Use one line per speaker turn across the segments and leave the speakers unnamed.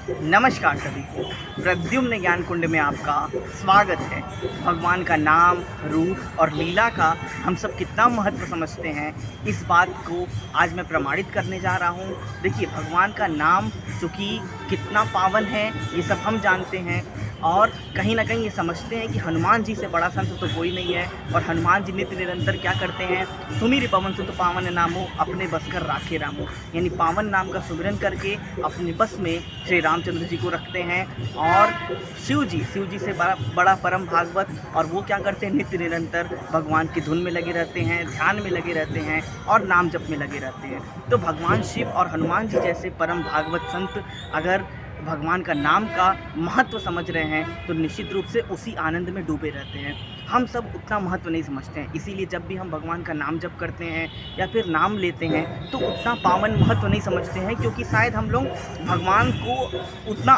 नमस्कार सभी को। प्रद्युम्न ज्ञान कुंड में आपका स्वागत है। भगवान का नाम, रूप और लीला का हम सब कितना महत्व समझते हैं, इस बात को आज मैं प्रमाणित करने जा रहा हूँ। देखिए, भगवान का नाम चूँकि कितना पावन है ये सब हम जानते हैं, और कहीं ना कहीं ये समझते हैं कि हनुमान जी से बड़ा संत तो कोई नहीं है। और हनुमान जी नित्य निरंतर क्या करते हैं? सुमिर पवन सुत पावन नामो अपने बस कर राखे रामो, यानी पावन नाम का सुमिरन करके अपने बस में श्री रामचंद्र जी को रखते हैं। और शिव जी से बड़ा परम भागवत, और वो क्या करते हैं? नित्य निरंतर भगवान की धुन में लगे रहते हैं, ध्यान में लगे रहते हैं और नाम जप में लगे रहते हैं। तो भगवान शिव और हनुमान जी जैसे परम भागवत संत अगर भगवान का नाम का महत्व समझ रहे हैं तो निश्चित रूप से उसी आनंद में डूबे रहते हैं। हम सब उतना महत्व नहीं समझते हैं, इसीलिए जब भी हम भगवान का नाम जप करते हैं या फिर नाम लेते हैं तो उतना पावन महत्व नहीं समझते हैं, क्योंकि शायद हम लोग भगवान को उतना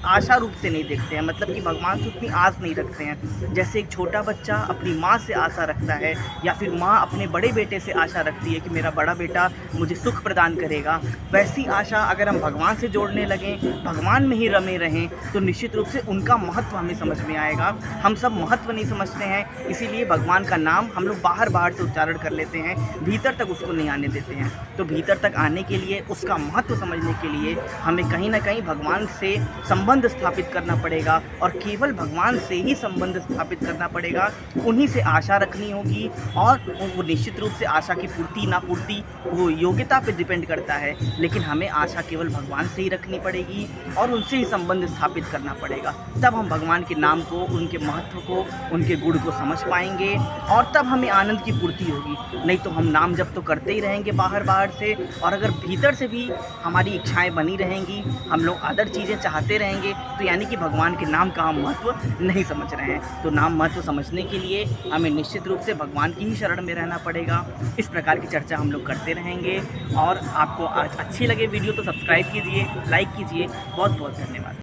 आशा रूप से नहीं देखते हैं, मतलब कि भगवान से उतनी आस नहीं रखते हैं। जैसे एक छोटा बच्चा अपनी माँ से आशा रखता है, या फिर माँ अपने बड़े बेटे से आशा रखती है कि मेरा बड़ा बेटा मुझे सुख प्रदान करेगा, वैसी आशा अगर हम भगवान से जोड़ने लगें, भगवान में ही रमे रहें, तो निश्चित रूप से उनका महत्व हमें समझ में आएगा। हम सब महत्व नहीं समझते हैं, इसीलिए भगवान का नाम हम लोग बाहर से उच्चारण कर लेते हैं, भीतर तक उसको नहीं आने देते हैं। तो भीतर तक आने के लिए, उसका महत्व समझने के लिए हमें कहीं ना कहीं भगवान से संबंध स्थापित करना पड़ेगा, और केवल भगवान से ही संबंध स्थापित करना पड़ेगा। उन्हीं से आशा रखनी होगी, और वो निश्चित रूप से आशा की पूर्ति ना पूर्ति वो योग्यता पे डिपेंड करता है, लेकिन हमें आशा केवल भगवान से ही रखनी पड़ेगी और उनसे ही संबंध स्थापित करना पड़ेगा। तब हम भगवान के नाम को, उनके महत्व को, उनके गुण को समझ पाएंगे, और तब हमें आनंद की पूर्ति होगी। नहीं तो हम नाम जप तो करते ही रहेंगे बाहर से, और अगर भीतर से भी हमारी इच्छाएं बनी रहेंगी, हम लोग अदर चीज़ें चाहते रहेंगे, तो यानी कि भगवान के नाम का हम महत्व नहीं समझ रहे हैं। तो नाम महत्व समझने के लिए हमें निश्चित रूप से भगवान की ही शरण में रहना पड़ेगा। इस प्रकार की चर्चा हम लोग करते रहेंगे, और आपको आज अच्छी लगे वीडियो तो सब्सक्राइब कीजिए, लाइक कीजिए। बहुत बहुत धन्यवाद।